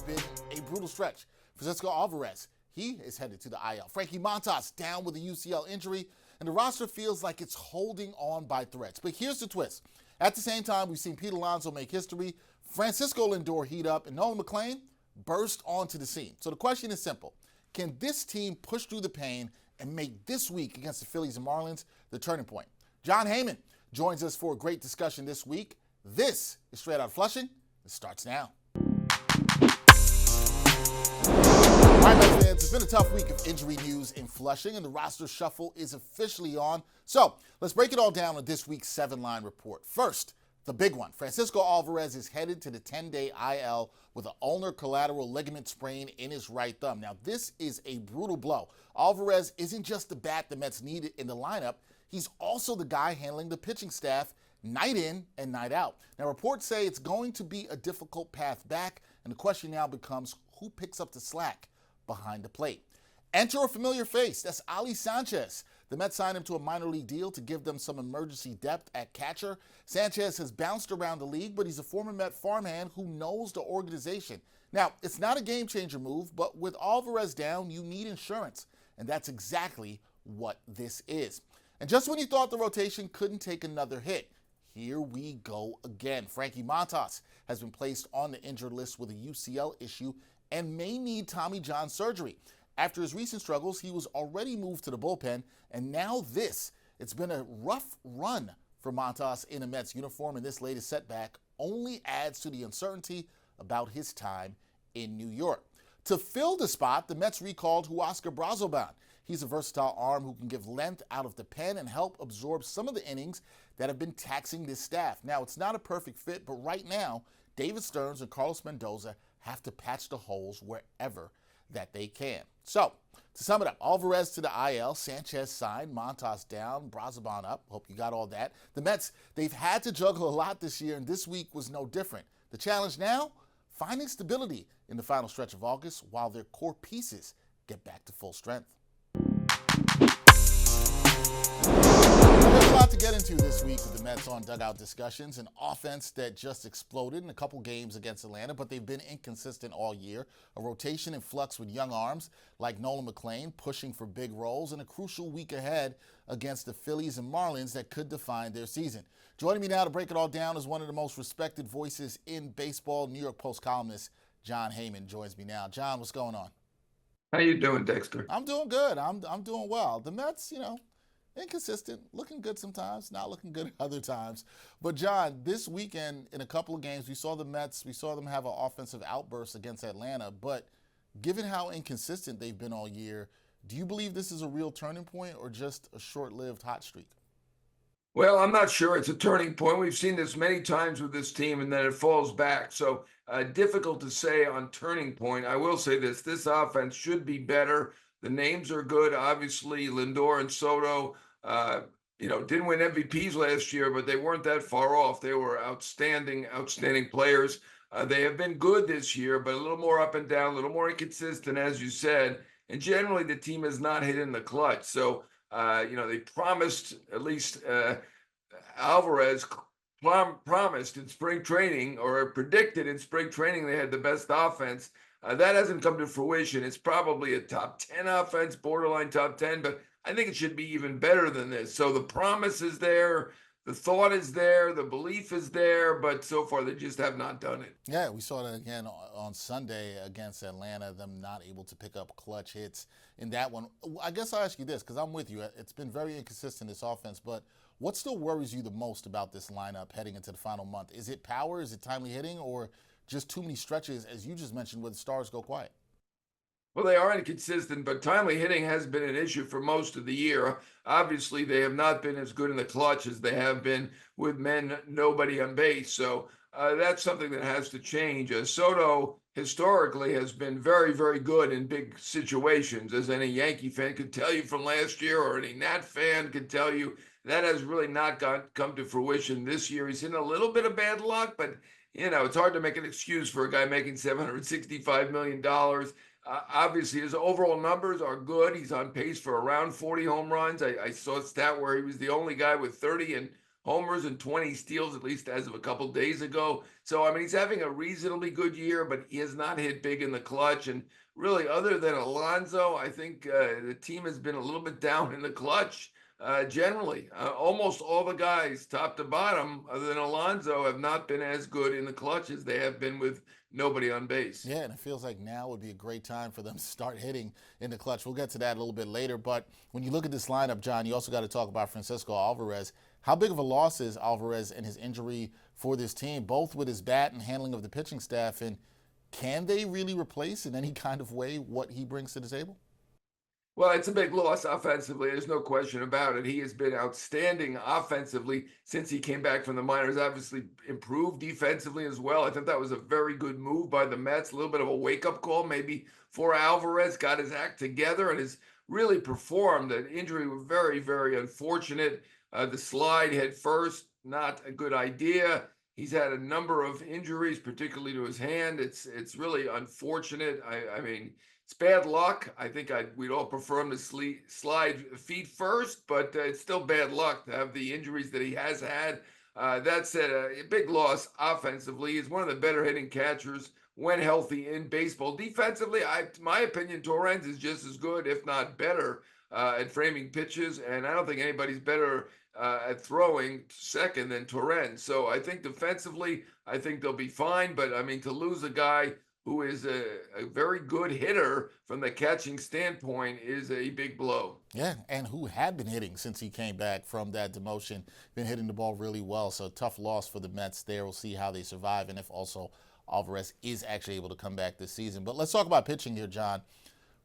been a brutal stretch. Francisco Álvarez, he is headed to the IL. Frankie Montas down with a UCL injury, and the roster feels like it's holding on by threads. But here's the twist. At the same time, we've seen Pete Alonso make history, Francisco Lindor heat up, and Nolan McLean burst onto the scene. So the question is simple. Can this team push through the pain and make this week against the Phillies and Marlins the turning point? Jon Heyman joins us for a great discussion this week. This is Straight Outta Flushing. It starts now. All right, my fans, it's been a tough week of injury news in Flushing, and the roster shuffle is officially on. So let's break it all down on this week's 7-line report. First, the big one. Francisco Álvarez is headed to the 10-day IL with an ulnar collateral ligament sprain in his right thumb. Now, this is a brutal blow. Álvarez isn't just the bat the Mets needed in the lineup. He's also the guy handling the pitching staff night in and night out. Now, reports say it's going to be a difficult path back, and the question now becomes who picks up the slack behind the plate. Enter a familiar face. That's Ali Sánchez. The Mets signed him to a minor league deal to give them some emergency depth at catcher. Sánchez has bounced around the league, but he's a former Met farmhand who knows the organization. Now, it's not a game-changer move, but with Álvarez down, you need insurance, and that's exactly what this is. And just when you thought the rotation couldn't take another hit, here we go again. Frankie Montas has been placed on the injured list with a UCL issue and may need Tommy John surgery. After his recent struggles, he was already moved to the bullpen, and now this. It's been a rough run for Montas in a Mets uniform, and this latest setback only adds to the uncertainty about his time in New York. To fill the spot, the Mets recalled Huáscar Brazobán. He's a versatile arm who can give length out of the pen and help absorb some of the innings that have been taxing this staff. Now, it's not a perfect fit, but right now, David Stearns and Carlos Mendoza have to patch the holes wherever that they can. So, to sum it up, Álvarez to the IL, Sánchez signed, Montas down, Brazobán up. Hope you got all that. The Mets, they've had to juggle a lot this year, and this week was no different. The challenge now, finding stability in the final stretch of August while their core pieces get back to full strength. There's a lot to get into this week with the Mets on dugout discussions. An offense that just exploded in a couple games against Atlanta, but they've been inconsistent all year. A rotation in flux with young arms like Nolan McLean pushing for big roles, and a crucial week ahead against the Phillies and Marlins that could define their season. Joining me now to break it all down is one of the most respected voices in baseball. New York Post columnist Jon Heyman joins me now. Jon, what's going on? How you doing, Dexter? I'm doing good. I'm doing well. The Mets, inconsistent, looking good sometimes, not looking good other times. But, Jon, this weekend in a couple of games, we saw them have an offensive outburst against Atlanta. But given how inconsistent they've been all year, do you believe this is a real turning point or just a short-lived hot streak? Well, I'm not sure it's a turning point. We've seen this many times with this team, and then it falls back. So difficult to say on turning point. I will say this offense should be better. The names are good. Obviously, Lindor and Soto, didn't win MVPs last year, but they weren't that far off. They were outstanding players. They have been good this year, but a little more up and down, a little more inconsistent, as you said. And generally, the team has not hit in the clutch. So, they promised, at least Álvarez promised in spring training, or predicted in spring training, they had the best offense. That hasn't come to fruition. It's probably a top 10 offense, borderline top 10, but I think it should be even better than this. So the promise is there, the thought is there, the belief is there, but so far they just have not done it. Yeah, we saw that again on Sunday against Atlanta, them not able to pick up clutch hits in that one. I guess I'll ask you this, because I'm with you. It's been very inconsistent, this offense, but what still worries you the most about this lineup heading into the final month? Is it power? Is it timely hitting? Or just too many stretches, as you just mentioned, where the stars go quiet? Well, they are inconsistent, but timely hitting has been an issue for most of the year. Obviously, they have not been as good in the clutch as they have been with nobody on base. So that's something that has to change. Soto historically has been very, very good in big situations, as any Yankee fan could tell you from last year, or any Nat fan could tell you. That has really not come to fruition this year. He's in a little bit of bad luck, but it's hard to make an excuse for a guy making $765 million. Obviously, his overall numbers are good. He's on pace for around 40 home runs. I saw a stat where he was the only guy with 30 and homers and 20 steals, at least as of a couple days ago. So, I mean, he's having a reasonably good year, but he has not hit big in the clutch. And really, other than Alonso, I think the team has been a little bit down in the clutch. Generally, almost all the guys, top to bottom, other than Alonso, have not been as good in the clutch as they have been with nobody on base. Yeah, and it feels like now would be a great time for them to start hitting in the clutch. We'll get to that a little bit later. But when you look at this lineup, John, you also got to talk about Francisco Álvarez. How big of a loss is Álvarez and his injury for this team, both with his bat and handling of the pitching staff? And can they really replace in any kind of way what he brings to the table? Well, it's a big loss offensively. There's no question about it. He has been outstanding offensively since he came back from the minors. Obviously improved defensively as well. I think that was a very good move by the Mets. A little bit of a wake-up call maybe for Álvarez. Got his act together and has really performed. An injury was very, very unfortunate. The slide head first, not a good idea. He's had a number of injuries, particularly to his hand. It's really unfortunate. I mean, it's bad luck. I think we'd all prefer him to slide feet first, but it's still bad luck to have the injuries that he has had. That said, a big loss offensively. He's one of the better hitting catchers when healthy in baseball. Defensively, my opinion, Torrens is just as good, if not better, at framing pitches, and I don't think anybody's better at throwing second than Torrens. So I think defensively, I think they'll be fine. But I mean, to lose a guy who is a very good hitter from the catching standpoint is a big blow. Yeah, and who had been hitting since he came back from that demotion, been hitting the ball really well. So tough loss for the Mets there. We'll see how they survive and if also Álvarez is actually able to come back this season. But let's talk about pitching here, John.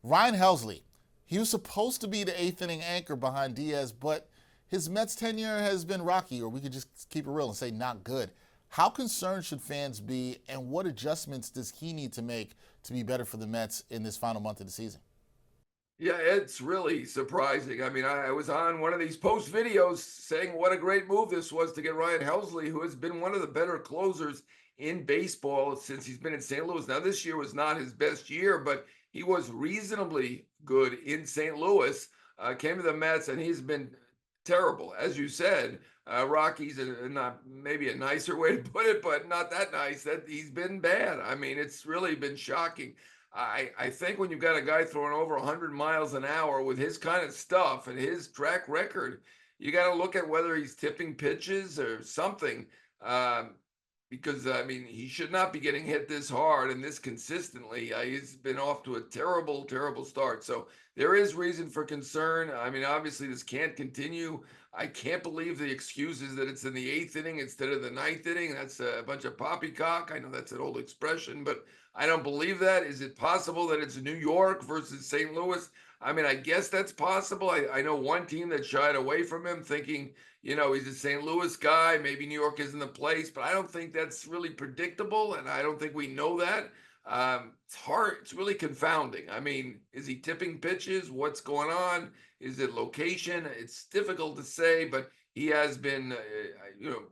Ryan Helsley, he was supposed to be the eighth inning anchor behind Diaz, but his Mets tenure has been rocky, or we could just keep it real and say not good. How concerned should fans be, and what adjustments does he need to make to be better for the Mets in this final month of the season? Yeah, it's really surprising. I mean, I was on one of these post videos saying what a great move this was to get Ryan Helsley, who has been one of the better closers in baseball since he's been in St. Louis. Now, this year was not his best year, but he was reasonably good in St. Louis, came to the Mets, and he's been terrible. As you said, Rocky's not maybe a nicer way to put it, but not that nice. That he's been bad. I mean, it's really been shocking. I think when you've got a guy throwing over 100 miles an hour with his kind of stuff and his track record, you got to look at whether he's tipping pitches or something. Because, I mean, he should not be getting hit this hard and this consistently. He's been off to a terrible, terrible start. So there is reason for concern. I mean, obviously, this can't continue. I can't believe the excuses that it's in the eighth inning instead of the ninth inning. That's a bunch of poppycock. I know that's an old expression, but I don't believe that. Is it possible that it's New York versus St. Louis? I mean, I guess that's possible. I know one team that shied away from him thinking, you know, he's a St. Louis guy. Maybe New York isn't the place, but I don't think that's really predictable, and I don't think we know that. It's hard. It's really confounding. I mean, is he tipping pitches? What's going on? Is it location? It's difficult to say, but he has been,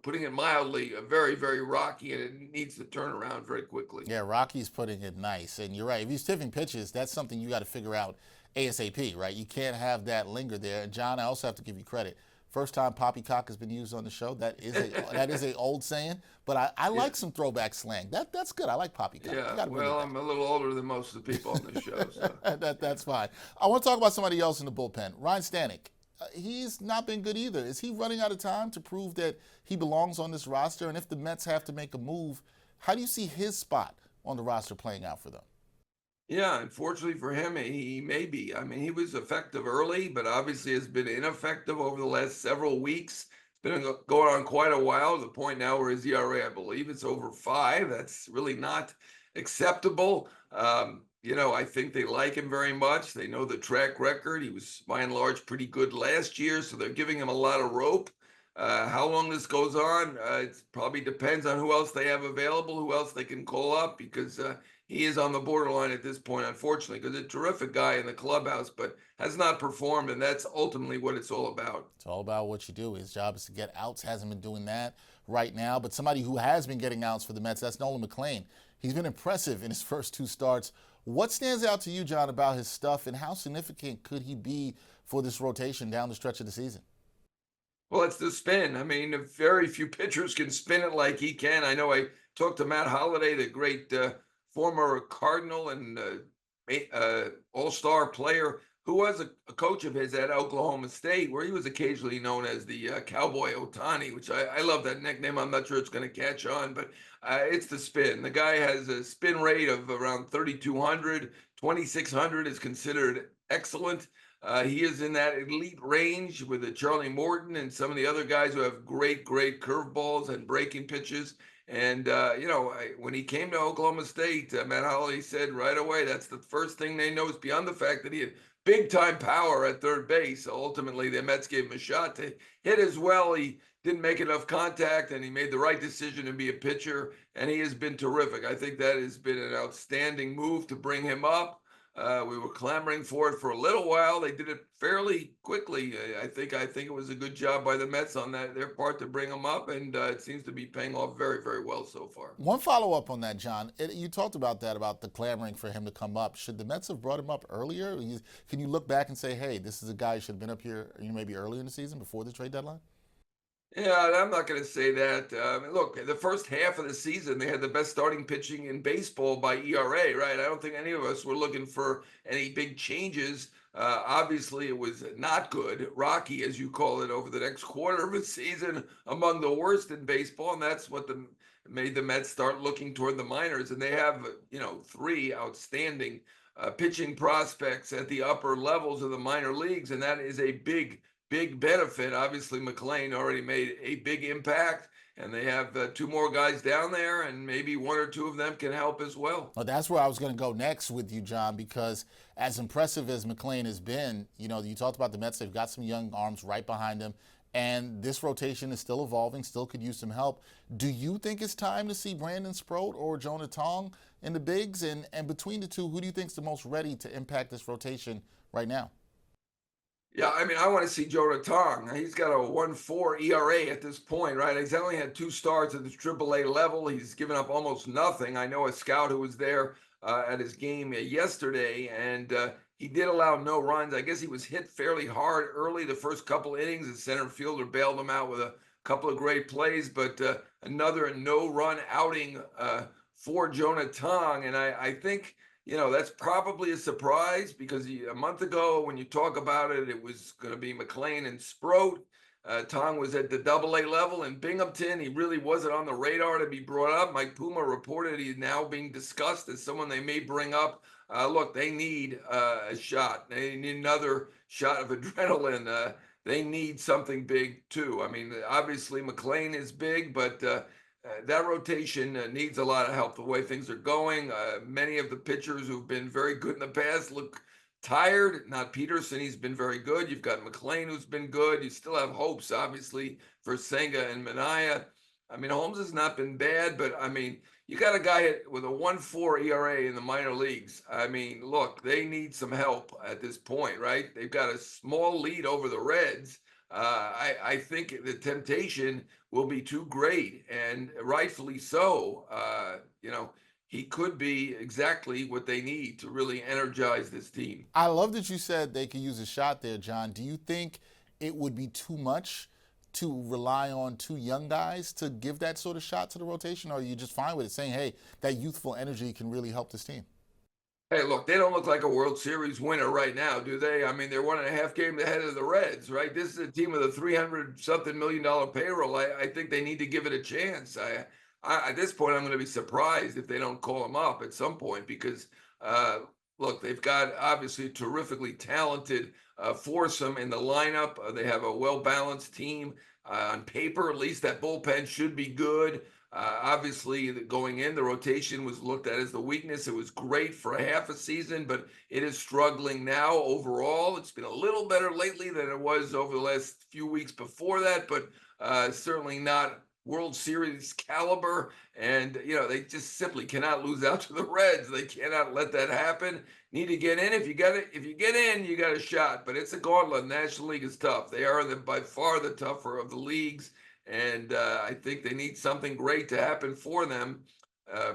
putting it mildly, very, very rocky, and it needs to turn around very quickly. Yeah, Rocky's putting it nice, and you're right. If he's tipping pitches, that's something you got to figure out ASAP, right? You can't have that linger there. And John, I also have to give you credit. First time poppycock has been used on the show. That is a old saying, but I like some throwback slang. That's good. I like poppycock. Yeah, well, I'm a little older than most of the people on this show. So. That's fine. I want to talk about somebody else in the bullpen. Ryan Stanek. He's not been good either. Is he running out of time to prove that he belongs on this roster? And if the Mets have to make a move, how do you see his spot on the roster playing out for them? Yeah, unfortunately for him, he may be. I mean, he was effective early, but obviously has been ineffective over the last several weeks. It's been going on quite a while, to the point now where his ERA, I believe, it's over 5. That's really not acceptable. I think they like him very much. They know the track record. He was, by and large, pretty good last year, so they're giving him a lot of rope. How long this goes on, it probably depends on who else they have available, who else they can call up, because he is on the borderline at this point, unfortunately, because a terrific guy in the clubhouse, but has not performed, and that's ultimately what it's all about. It's all about what you do. His job is to get outs. Hasn't been doing that right now, but somebody who has been getting outs for the Mets, that's Nolan McLean. He's been impressive in his first 2 starts. What stands out to you, John, about his stuff, and how significant could he be for this rotation down the stretch of the season? Well, it's the spin. I mean, very few pitchers can spin it like he can. I know I talked to Matt Holliday, the great former Cardinal and All-Star player who was a coach of his at Oklahoma State, where he was occasionally known as the Cowboy Otani, which I love that nickname. I'm not sure it's going to catch on, but it's the spin. The guy has a spin rate of around 3,200. 2,600 is considered excellent. He is in that elite range with the Charlie Morton and some of the other guys who have great curveballs and breaking pitches. And when he came to Oklahoma State, Matt Holliday said right away that's the first thing they noticed. Beyond the fact that he had big time power at third base, ultimately the Mets gave him a shot to hit as well. He didn't make enough contact, and he made the right decision to be a pitcher. And he has been terrific. I think that has been an outstanding move to bring him up. We were clamoring for it for a little while. They did it fairly quickly. I think it was a good job by the Mets on their part to bring him up, and it seems to be paying off very, very well so far. One follow-up on that, John. You talked about that, about the clamoring for him to come up. Should the Mets have brought him up earlier? Can you look back and say, hey, this is a guy who should have been up here maybe earlier in the season before the trade deadline? Yeah, I'm not going to say that. Look, the first half of the season, they had the best starting pitching in baseball by ERA, right? I don't think any of us were looking for any big changes. Obviously, it was not good, rocky, as you call it, over the next quarter of the season, among the worst in baseball, and that's what made the Mets start looking toward the minors. And they have, three outstanding pitching prospects at the upper levels of the minor leagues, and that is a big benefit. Obviously, McLean already made a big impact, and they have two more guys down there, and maybe one or two of them can help as well. Well, that's where I was going to go next with you, John, because as impressive as McLean has been, you talked about the Mets, they've got some young arms right behind him, and this rotation is still evolving, still could use some help. Do you think it's time to see Brandon Sproat or Jonah Tong in the bigs? And between the two, who do you think is the most ready to impact this rotation right now? Yeah, I mean, I want to see Jonah Tong. He's got a 1.4 ERA at this point, right? He's only had two starts at the AAA level. He's given up almost nothing. I know a scout who was there at his game yesterday, and he did allow no runs. I guess he was hit fairly hard early the first couple innings. The center fielder bailed him out with a couple of great plays, but another no-run outing for Jonah Tong. And I think that's probably a surprise because a month ago, when you talk about it, it was going to be McLean and Sproat. Tong was at the AA level in Binghamton. He really wasn't on the radar to be brought up. Mike Puma reported he's now being discussed as someone they may bring up. Look, they need a shot. They need another shot of adrenaline. They need something big, too. I mean, obviously, McLean is big, but that rotation needs a lot of help the way things are going. Many of the pitchers who've been very good in the past look tired. Not Peterson, he's been very good. You've got McLean, who's been good. You still have hopes, obviously, for Senga and Minaya. I mean, Holmes has not been bad, but I mean, you got a guy with a 1.4 ERA in the minor leagues. I mean, look, they need some help at this point, right? They've got a small lead over the Reds. I think the temptation will be too great, and rightfully so. He could be exactly what they need to really energize this team. I love that you said they could use a shot there, John. Do you think it would be too much to rely on two young guys to give that sort of shot to the rotation, or are you just fine with it, saying, hey, that youthful energy can really help this team? Hey, look, they don't look like a World Series winner right now, do they? I mean, they're 1.5 games ahead of the Reds, right? This is a team with a $300-something million payroll. I think they need to give it a chance. At this point, I'm going to be surprised if they don't call him up at some point because, look, they've got obviously a terrifically talented foursome in the lineup. They have a well-balanced team. On paper, at least, that bullpen should be good. Obviously, going in, the rotation was looked at as the weakness. It was great for a half a season, but it is struggling now overall. It's been a little better lately than it was over the last few weeks before that, but certainly not World Series caliber. And, they just simply cannot lose out to the Reds. They cannot let that happen. Need to get in. If you get in, you got a shot. But it's a gauntlet. National League is tough. They are by far the tougher of the leagues. And I think they need something great to happen for them.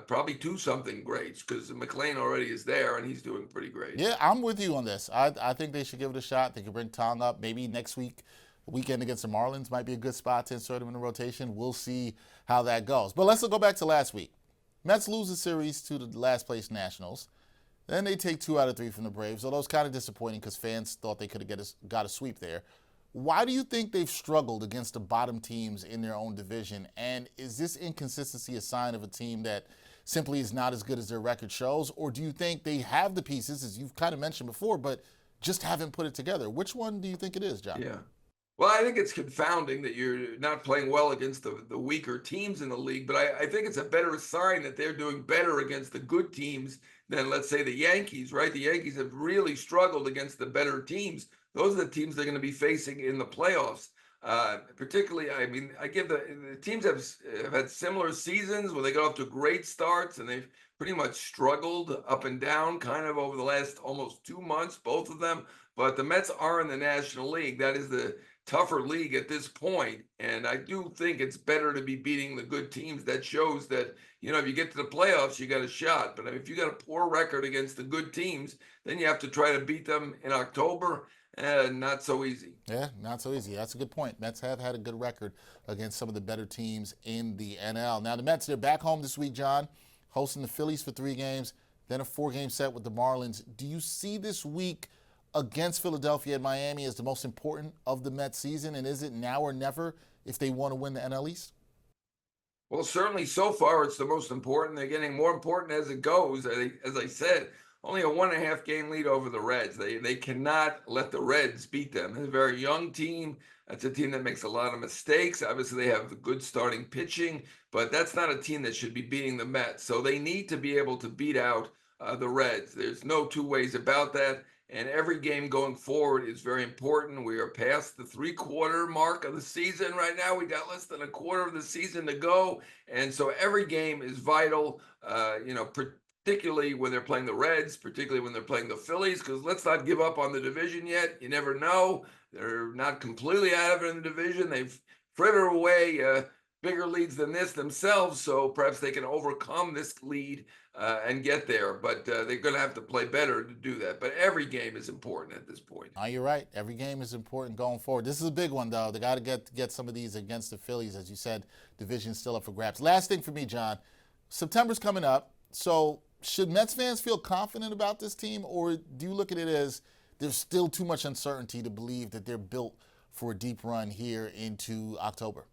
Probably do something great because McLean already is there and he's doing pretty great. Yeah, I'm with you on this. I think they should give it a shot. They could bring Tong up maybe next week weekend against the Marlins might be a good spot to insert him in the rotation. We'll see how that goes. But let's go back to last week. Mets lose the series to the last place Nationals. Then they take 2 out of 3 from the Braves, although it's kind of disappointing because fans thought they could have got a sweep there. Why do you think they've struggled against the bottom teams in their own division? And is this inconsistency a sign of a team that simply is not as good as their record shows? Or do you think they have the pieces, as you've kind of mentioned before, but just haven't put it together? Which one do you think it is, John? Yeah. Well, I think it's confounding that you're not playing well against the weaker teams in the league, but I think it's a better sign that they're doing better against the good teams than, let's say, the Yankees, right? The Yankees have really struggled against the better teams. Those are the teams they're going to be facing in the playoffs. Particularly, I mean, I give the teams have had similar seasons where they got off to great starts and they've pretty much struggled up and down kind of over the last almost 2 months, both of them. But the Mets are in the National League. That is the tougher league at this point. And I do think it's better to be beating the good teams. That shows that, if you get to the playoffs, you got a shot. But if you got a poor record against the good teams, then you have to try to beat them in October. Not so easy. Yeah, not so easy. That's a good point. Mets have had a good record against some of the better teams in the NL. Now, the Mets, they're back home this week, John, hosting the Phillies for 3 games, then a 4-game set with the Marlins. Do you see this week against Philadelphia and Miami as the most important of the Mets season? And is it now or never if they want to win the NL East? Well, certainly so far it's the most important. They're getting more important as it goes. As I said, only a 1.5 game lead over the Reds. They cannot let the Reds beat them. It's a very young team. That's a team that makes a lot of mistakes. Obviously, they have good starting pitching, but that's not a team that should be beating the Mets. So they need to be able to beat out the Reds. There's no two ways about that. And every game going forward is very important. We are past the 3/4 mark of the season right now. We got less than a quarter of the season to go. And so every game is vital, particularly when they're playing the Reds, particularly when they're playing the Phillies, because let's not give up on the division yet. You never know. They're not completely out of it in the division. They've frittered away bigger leads than this themselves, so perhaps they can overcome this lead and get there. But they're going to have to play better to do that. But every game is important at this point. Oh, you're right. Every game is important going forward. This is a big one, though. They got to get some of these against the Phillies. As you said, division's still up for grabs. Last thing for me, John. September's coming up, so should Mets fans feel confident about this team, or do you look at it as there's still too much uncertainty to believe that they're built for a deep run here into October?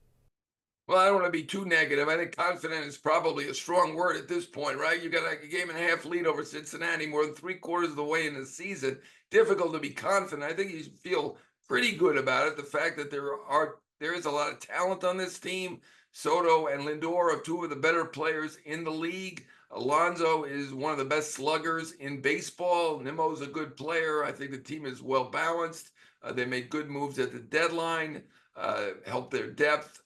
Well, I don't want to be too negative. I think confident is probably a strong word at this point, right? You got like a 1.5 game lead over Cincinnati, more than 3/4 of the way in the season. Difficult to be confident. I think you feel pretty good about it. The fact that there is a lot of talent on this team. Soto and Lindor are 2 of the better players in the league. Alonso is one of the best sluggers in baseball. Nimmo's a good player. I think the team is well balanced. They made good moves at the deadline, helped their depth.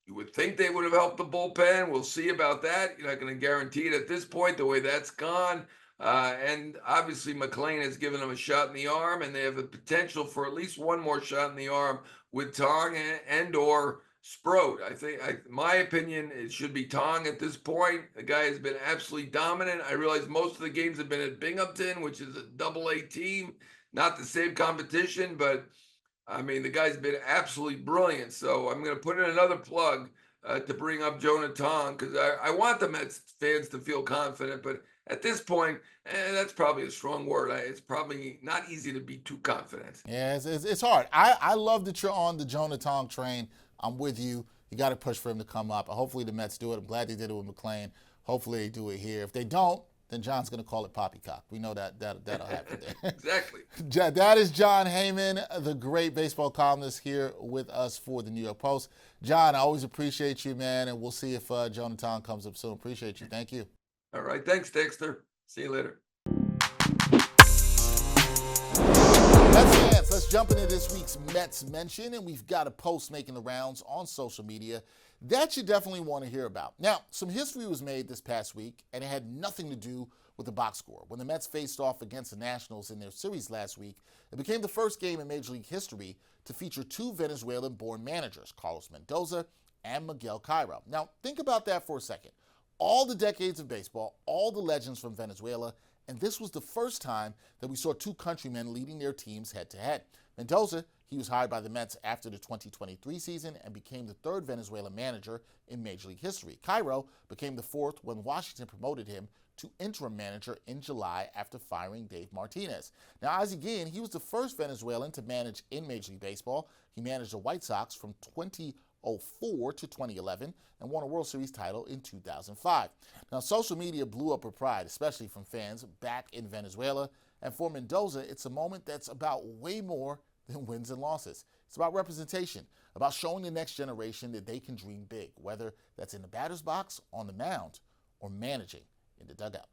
You would think they would have helped the bullpen. We'll see about that. You're not going to guarantee it at this point, the way that's gone. And obviously, McLean has given them a shot in the arm, and they have the potential for at least one more shot in the arm with Tong and or Sproat. I think, my opinion, it should be Tong at this point. The guy has been absolutely dominant. I realize most of the games have been at Binghamton, which is a Double-A team. Not the same competition, but I mean, the guy's been absolutely brilliant. So I'm going to put in another plug to bring up Jonah Tong, because I want the Mets fans to feel confident. But at this point, that's probably a strong word. It's probably not easy to be too confident. Yeah, it's hard. I love that you're on the Jonah Tong train. I'm with you. You got to push for him to come up. Hopefully the Mets do it. I'm glad they did it with McLean. Hopefully they do it here. If they don't, then John's going to call it poppycock. We know that'll happen there. Exactly. That is Jon Heyman, the great baseball columnist here with us for the New York Post. John, I always appreciate you, man, and we'll see if Jonah Tong comes up soon. Appreciate you. Thank you. All right. Thanks, Dexter. See you later. Let's jump into this week's Mets mention, and we've got a post making the rounds on social media that you definitely want to hear about. Now, some history was made this past week, and it had nothing to do with the box score. When the Mets faced off against the Nationals in their series last week, it became the first game in Major League history to feature 2 Venezuelan-born managers, Carlos Mendoza and Miguel Cairo. Now, think about that for a second. All the decades of baseball, all the legends from Venezuela, and this was the first time that we saw 2 countrymen leading their teams head-to-head. Mendoza He was hired by the Mets after the 2023 season and became the third Venezuelan manager in Major League history. Cairo became the fourth when Washington promoted him to interim manager in July after firing Dave Martinez. Now, as again, he was the first Venezuelan to manage in Major League Baseball. He managed the White Sox from 2004 to 2011 and won a World Series title in 2005. Now, social media blew up with pride, especially from fans back in Venezuela. And for Mendoza, it's a moment that's about way more than wins and losses. It's about representation, about showing the next generation that they can dream big, whether that's in the batter's box, on the mound, or managing in the dugout.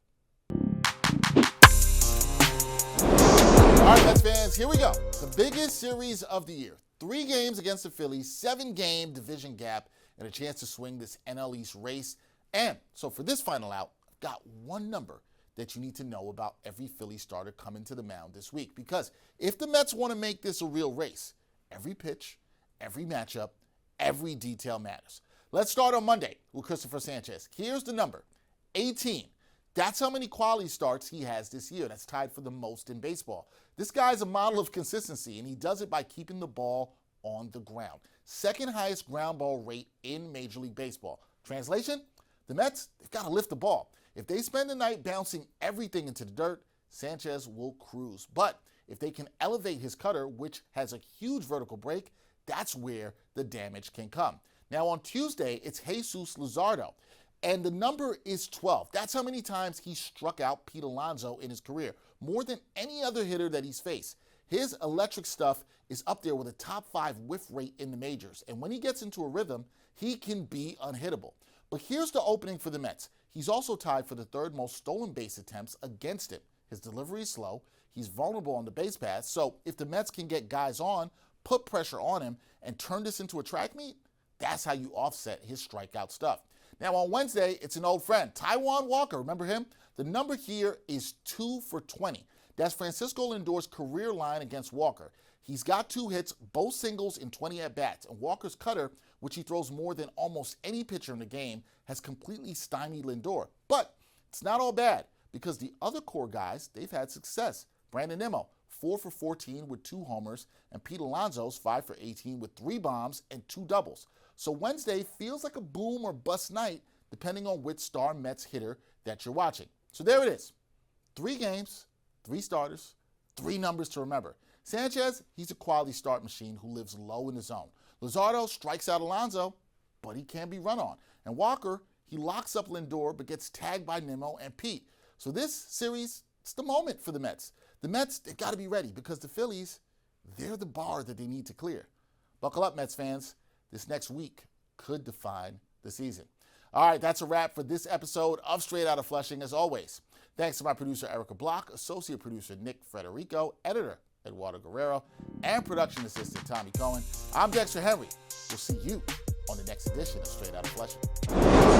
All right, Mets fans, here we go. The biggest series of the year. 3 games against the Phillies, 7-game division gap, and a chance to swing this NL East race. And so for this final out, I've got one number that you need to know about every Philly starter coming to the mound this week. Because if the Mets want to make this a real race, every pitch, every matchup, every detail matters. Let's start on Monday with Christopher Sanchez. Here's the number, 18. That's how many quality starts he has this year. That's tied for the most in baseball. This guy's a model of consistency, and he does it by keeping the ball on the ground. Second highest ground ball rate in Major League Baseball. Translation? The Mets, they've got to lift the ball. If they spend the night bouncing everything into the dirt, Sanchez will cruise. But if they can elevate his cutter, which has a huge vertical break, that's where the damage can come. Now on Tuesday, it's Jesus Luzardo, and the number is 12. That's how many times he struck out Pete Alonso in his career, more than any other hitter that he's faced. His electric stuff is up there with a top 5 whiff rate in the majors, and when he gets into a rhythm, he can be unhittable. But here's the opening for the Mets. He's also tied for the 3rd most stolen base attempts against him. His delivery is slow. He's vulnerable on the base paths. So if the Mets can get guys on, put pressure on him, and turn this into a track meet, that's how you offset his strikeout stuff. Now on Wednesday, it's an old friend, Taijuan Walker. Remember him? The number here is 2 for 20. That's Francisco Lindor's career line against Walker. He's got 2 hits, both singles in 20 at-bats, and Walker's cutter, which he throws more than almost any pitcher in the game, has completely stymied Lindor. But it's not all bad, because the other core guys, they've had success. Brandon Nimmo, 4 for 14 with 2 homers, and Pete Alonso's 5 for 18 with 3 bombs and 2 doubles. So Wednesday feels like a boom or bust night, depending on which star Mets hitter that you're watching. So there it is. 3 games, 3 starters, 3 numbers to remember. Sanchez, he's a quality start machine who lives low in the zone. Luzardo strikes out Alonso, but he can be run on. And Walker, he locks up Lindor but gets tagged by Nimmo and Pete. So this series, it's the moment for the Mets. The Mets, they've got to be ready because the Phillies, they're the bar that they need to clear. Buckle up, Mets fans. This next week could define the season. All right, that's a wrap for this episode of Straight Outta Flushing. As always, thanks to my producer, Erica Block, associate producer, Nick Federico, editor, Eduardo Guerrero, and production assistant, Tommy Cohen. I'm Dexter Henry. We'll see you on the next edition of Straight Outta Flushing.